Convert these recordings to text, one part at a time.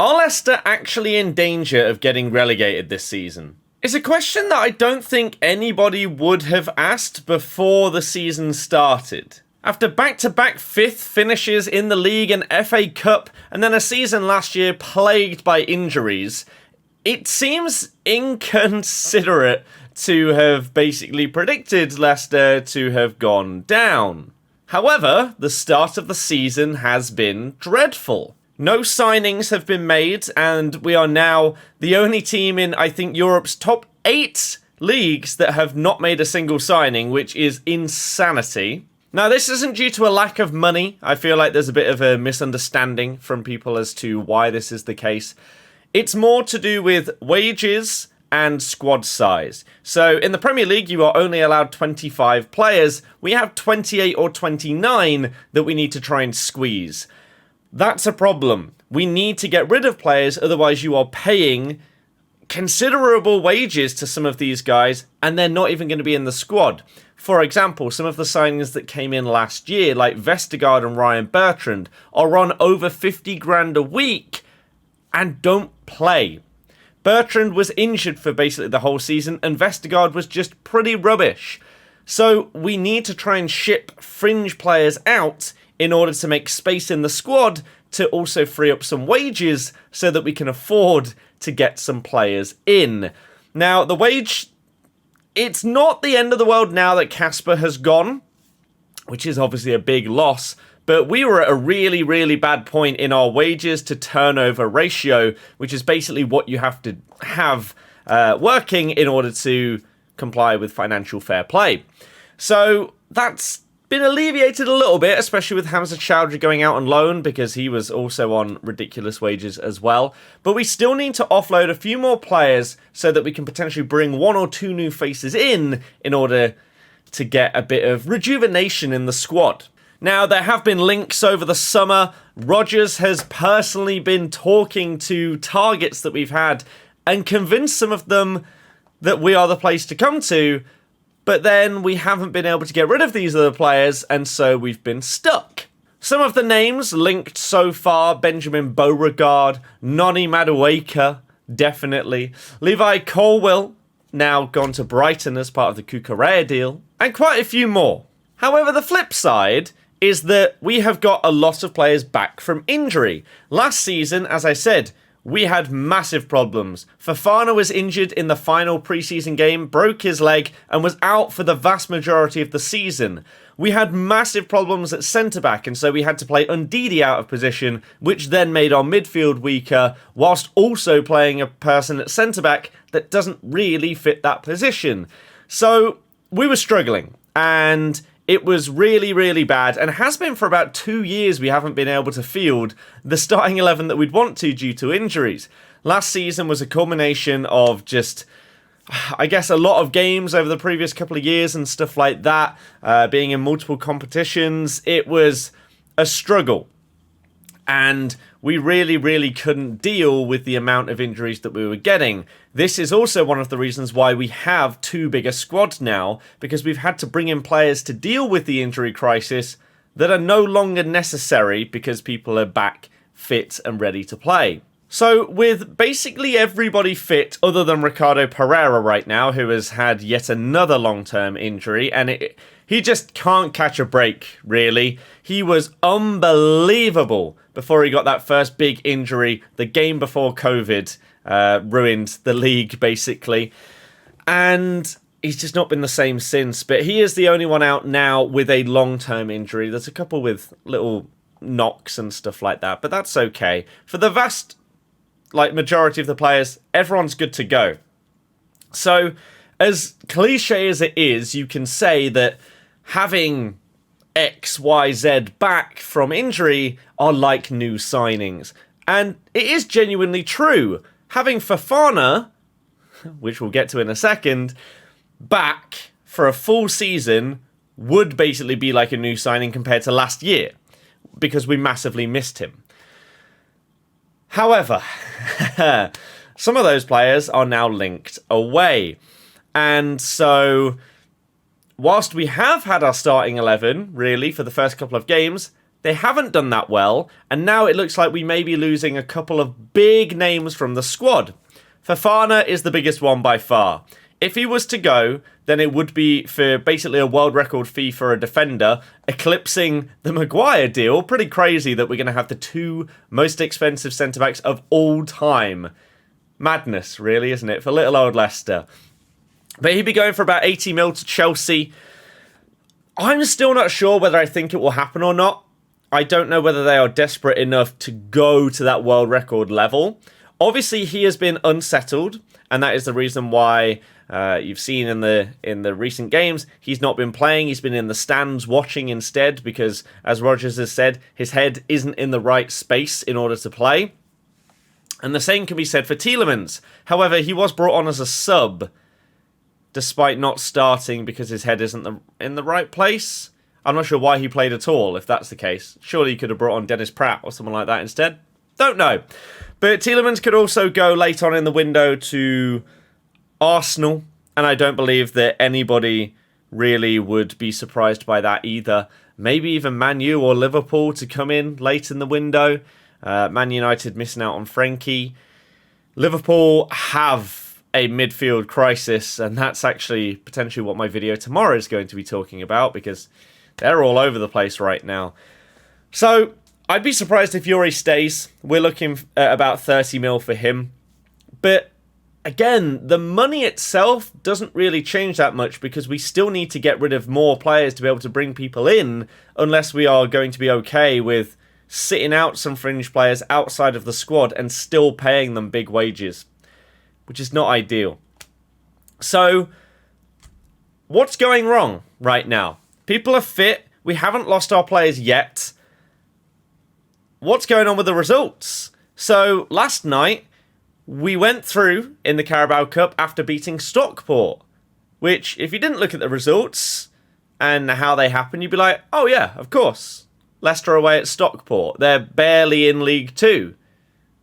Are Leicester actually in danger of getting relegated this season? It's a question that I don't think anybody would have asked before the season started. After back-to-back fifth finishes in the league and FA Cup, and then a season last year plagued by injuries, it seems inconsiderate to have basically predicted Leicester to have gone down. However, the start of the season has been dreadful. No signings have been made, and we are now the only team in, I think, Europe's top 8 leagues that have not made a single signing, which is insanity. Now, this isn't due to a lack of money. I feel like there's a bit of a misunderstanding from people as to why this is the case. It's more to do with wages and squad size. So in the Premier League, you are only allowed 25 players. We have 28 or 29 that we need to try and squeeze. That's a problem. We need to get rid of players, otherwise you are paying considerable wages to some of these guys, and they're not even going to be in the squad. For example, some of the signings that came in last year, like Vestergaard and Ryan Bertrand, are on over 50 grand a week and don't play. Bertrand was injured for basically the whole season, and Vestergaard was just pretty rubbish. So we need to try and ship fringe players out in order to make space in the squad to also free up some wages so that we can afford to get some players in. Now, the wage, it's not the end of the world now that Casper has gone, which is obviously a big loss, but we were at a really, really bad point in our wages to turnover ratio, which is basically what you have to have working in order to comply with financial fair play. So that's been alleviated a little bit, especially with Hamza Chowdhury going out on loan because he was also on ridiculous wages as well. But we still need to offload a few more players so that we can potentially bring 1 or 2 new faces in order to get a bit of rejuvenation in the squad. Now, there have been links over the summer. Rodgers has personally been talking to targets that we've had and convinced some of them that we are the place to come to. But then we haven't been able to get rid of these other players, and so we've been stuck. Some of the names linked so far: Benjamin Beauregard, Noni Madueke, definitely. Levi Colwill, now gone to Brighton as part of the Cucurella deal, and quite a few more. However, the flip side is that we have got a lot of players back from injury. Last season, as I said, we had massive problems. Fofana was injured in the final pre-season game, broke his leg, and was out for the vast majority of the season. We had massive problems at centre-back, and so we had to play Ndidi out of position, which then made our midfield weaker, whilst also playing a person at centre-back that doesn't really fit that position. So we were struggling, and it was really, really bad, and has been for about 2 years we haven't been able to field the starting 11 that we'd want to due to injuries. Last season was a culmination of just, I guess, a lot of games over the previous couple of years and stuff like that, being in multiple competitions. It was a struggle, and we really, really couldn't deal with the amount of injuries that we were getting. This is also one of the reasons why we have 2 bigger squads now, because we've had to bring in players to deal with the injury crisis that are no longer necessary because people are back fit and ready to play. So with basically everybody fit other than Ricardo Pereira right now, who has had yet another long-term injury, and he just can't catch a break, really. He was unbelievable before he got that first big injury. The game before COVID ruined the league, basically. And he's just not been the same since. But he is the only one out now with a long-term injury. There's a couple with little knocks and stuff like that, but that's okay. For the vast majority of the players, everyone's good to go. So, as cliche as it is, you can say that having XYZ back from injury are like new signings. And it is genuinely true. Having Fofana, which we'll get to in a second, back for a full season would basically be like a new signing compared to last year, because we massively missed him. However, some of those players are now linked away. And so, whilst we have had our starting 11, really, for the first couple of games, They haven't done that well, and now it looks like we may be losing a couple of big names from the squad. Fofana is the biggest one by far. If he was to go, then it would be for basically a world record fee for a defender, eclipsing the Maguire deal. Pretty crazy that we're going to have the 2 most expensive centre-backs of all time. Madness, really, isn't it, for little old Leicester? But he'd be going for about 80 mil to Chelsea. I'm still not sure whether I think it will happen or not. I don't know whether they are desperate enough to go to that world record level. Obviously, he has been unsettled, and that is the reason why you've seen in the recent games he's not been playing. He's been in the stands watching instead because, as Rodgers has said, his head isn't in the right space in order to play. And the same can be said for Tielemans. However, he was brought on as a sub, despite not starting because his head isn't in the right place. I'm not sure why he played at all, if that's the case. Surely he could have brought on Dennis Pratt or someone like that instead. Don't know. But Tielemans could also go late on in the window to Arsenal, and I don't believe that anybody really would be surprised by that either. Maybe even Man U or Liverpool to come in late in the window. Man United missing out on Frenkie. Liverpool have a midfield crisis, and that's actually potentially what my video tomorrow is going to be talking about, because they're all over the place right now. So I'd be surprised if Yuri stays. We're looking at about 30 mil for him. But again, the money itself doesn't really change that much because we still need to get rid of more players to be able to bring people in, unless we are going to be okay with sitting out some fringe players outside of the squad and still paying them big wages, which is not ideal. So what's going wrong right now? People are fit. We haven't lost our players yet. What's going on with the results? So last night, we went through in the Carabao Cup after beating Stockport, which, if you didn't look at the results and how they happened, you'd be like, oh yeah, of course. Leicester away at Stockport. They're barely in League 2.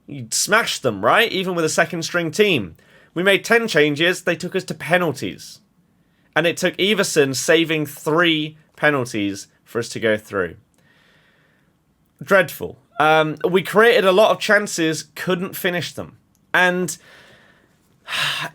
You'd smash them, right? Even with a second string team. We made 10 changes. They took us to penalties. And it took Everson saving 3 penalties for us to go through. Dreadful. We created a lot of chances, couldn't finish them. And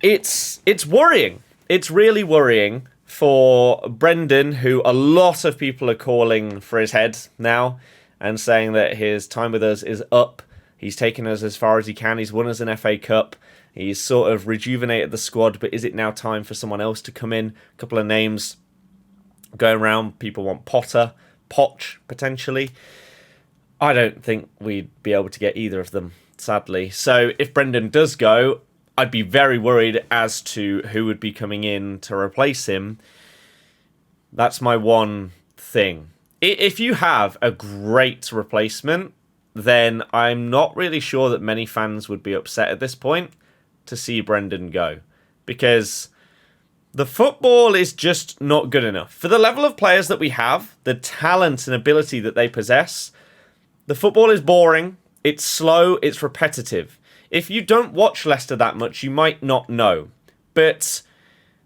it's worrying. It's really worrying for Brendan, who a lot of people are calling for his head now and saying that his time with us is up. He's taken us as far as he can. He's won us an FA Cup. He's sort of rejuvenated the squad, but is it now time for someone else to come in? A couple of names going around. People want Potter, Poch, potentially. I don't think we'd be able to get either of them, sadly. So if Brendan does go, I'd be very worried as to who would be coming in to replace him. That's my one thing. If you have a great replacement, then I'm not really sure that many fans would be upset at this point to see Brendan go, because the football is just not good enough. For the level of players that we have, the talent and ability that they possess, the football is boring, it's slow, it's repetitive. If you don't watch Leicester that much, you might not know. But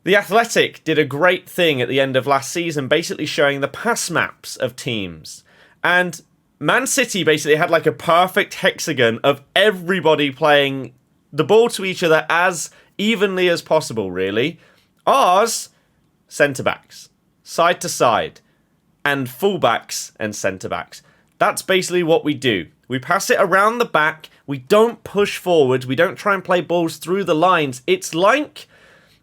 The Athletic did a great thing at the end of last season, basically showing the pass maps of teams. And Man City basically had like a perfect hexagon of everybody playing the ball to each other as evenly as possible, really. Ours, centre-backs, side to side, and full-backs and centre-backs. That's basically what we do. We pass it around the back. We don't push forward. We don't try and play balls through the lines. It's like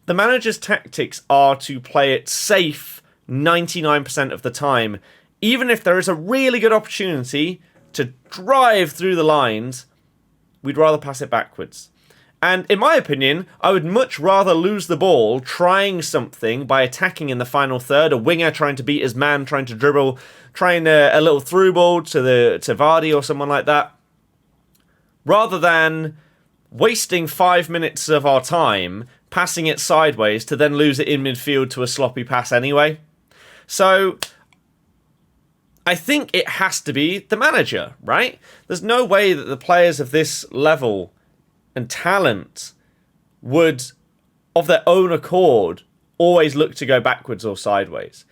the manager's tactics are to play it safe 99% of the time. Even if there is a really good opportunity to drive through the lines, we'd rather pass it backwards. And in my opinion, I would much rather lose the ball trying something by attacking in the final third, a winger trying to beat his man, trying to dribble, trying a little through ball to Birdie or someone like that, rather than wasting 5 minutes of our time passing it sideways to then lose it in midfield to a sloppy pass anyway. So I think it has to be the manager, right? There's no way that the players of this level and talent would, of their own accord, always look to go backwards or sideways.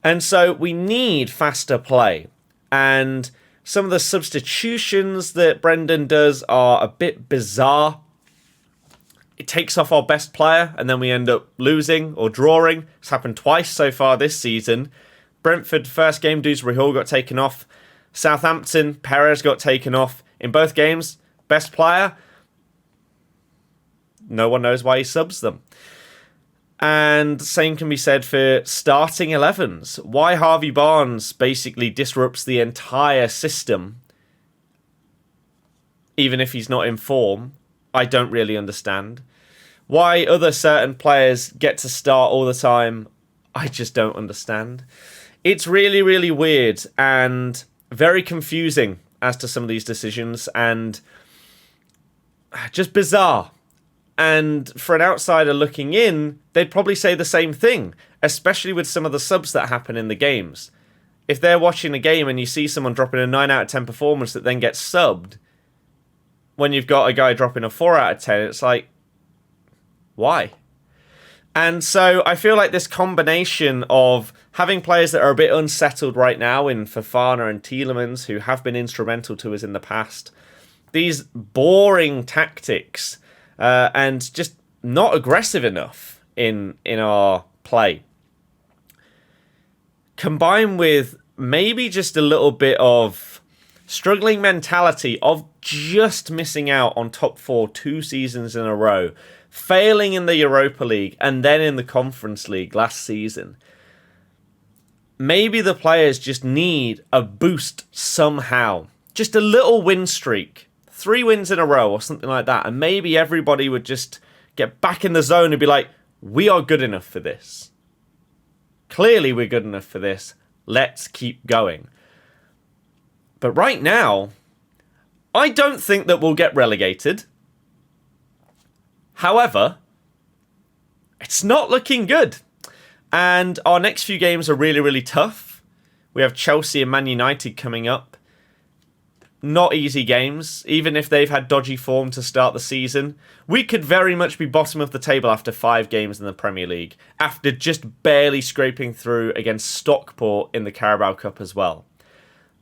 And so we need faster play. And some of the substitutions that Brendan does are a bit bizarre. It takes off our best player, and then we end up losing or drawing. It's happened twice so far this season. Brentford, first game, Dewsbury Hall got taken off. Southampton, Perez got taken off. In both games, best player. No one knows why he subs them. And same can be said for starting 11s. Why Harvey Barnes basically disrupts the entire system, even if he's not in form, I don't really understand. Why other certain players get to start all the time, I just don't understand. It's really, really weird and very confusing as to some of these decisions and just bizarre. And for an outsider looking in, they'd probably say the same thing, especially with some of the subs that happen in the games. If they're watching a game and you see someone dropping a 9 out of 10 performance that then gets subbed, when you've got a guy dropping a 4 out of 10, it's like, why? And so I feel like this combination of having players that are a bit unsettled right now in Fofana and Tielemans, who have been instrumental to us in the past, these boring tactics, and just not aggressive enough in our play, combined with maybe just a little bit of struggling mentality of just missing out on top 4 2 seasons in a row, failing in the Europa League and then in the Conference League last season. Maybe the players just need a boost somehow. Just a little win streak. 3 wins in a row or something like that. And maybe everybody would just get back in the zone and be like, we are good enough for this. Clearly we're good enough for this. Let's keep going. But right now, I don't think that we'll get relegated. However, it's not looking good. And our next few games are really, really tough. We have Chelsea and Man United coming up. Not easy games, even if they've had dodgy form to start the season. We could very much be bottom of the table after 5 games in the Premier League, after just barely scraping through against Stockport in the Carabao Cup as well.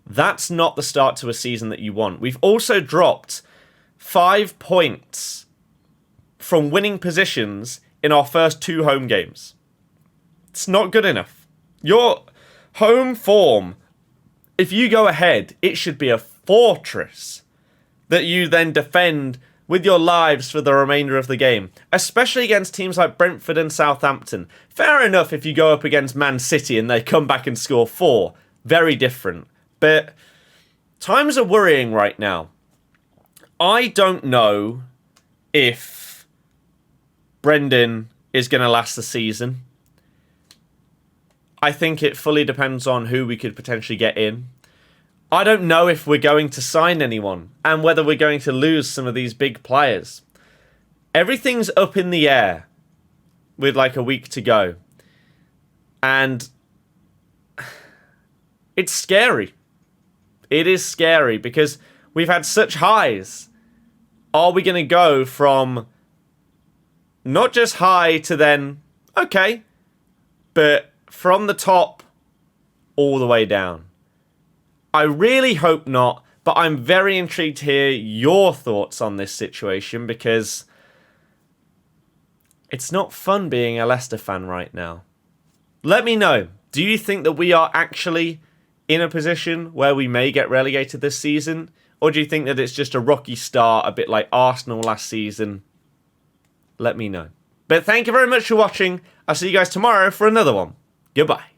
That's not the start to a season that you want. We've also dropped 5 points from winning positions in our first 2 home games. It's not good enough. Your home form, if you go ahead, it should be a fortress that you then defend with your lives for the remainder of the game, especially against teams like Brentford and Southampton. Fair enough if you go up against Man City and they come back and score 4. Very different. But times are worrying right now. I don't know if Brendan is going to last the season. I think it fully depends on who we could potentially get in. I don't know if we're going to sign anyone and whether we're going to lose some of these big players. Everything's up in the air with like a week to go. And it's scary. It is scary because we've had such highs. Are we going to go from not just high to then, okay, but from the top all the way down? I really hope not, but I'm very intrigued to hear your thoughts on this situation because it's not fun being a Leicester fan right now. Let me know. Do you think that we are actually in a position where we may get relegated this season? Or do you think that it's just a rocky start, a bit like Arsenal last season? Let me know. But thank you very much for watching. I'll see you guys tomorrow for another one. Goodbye.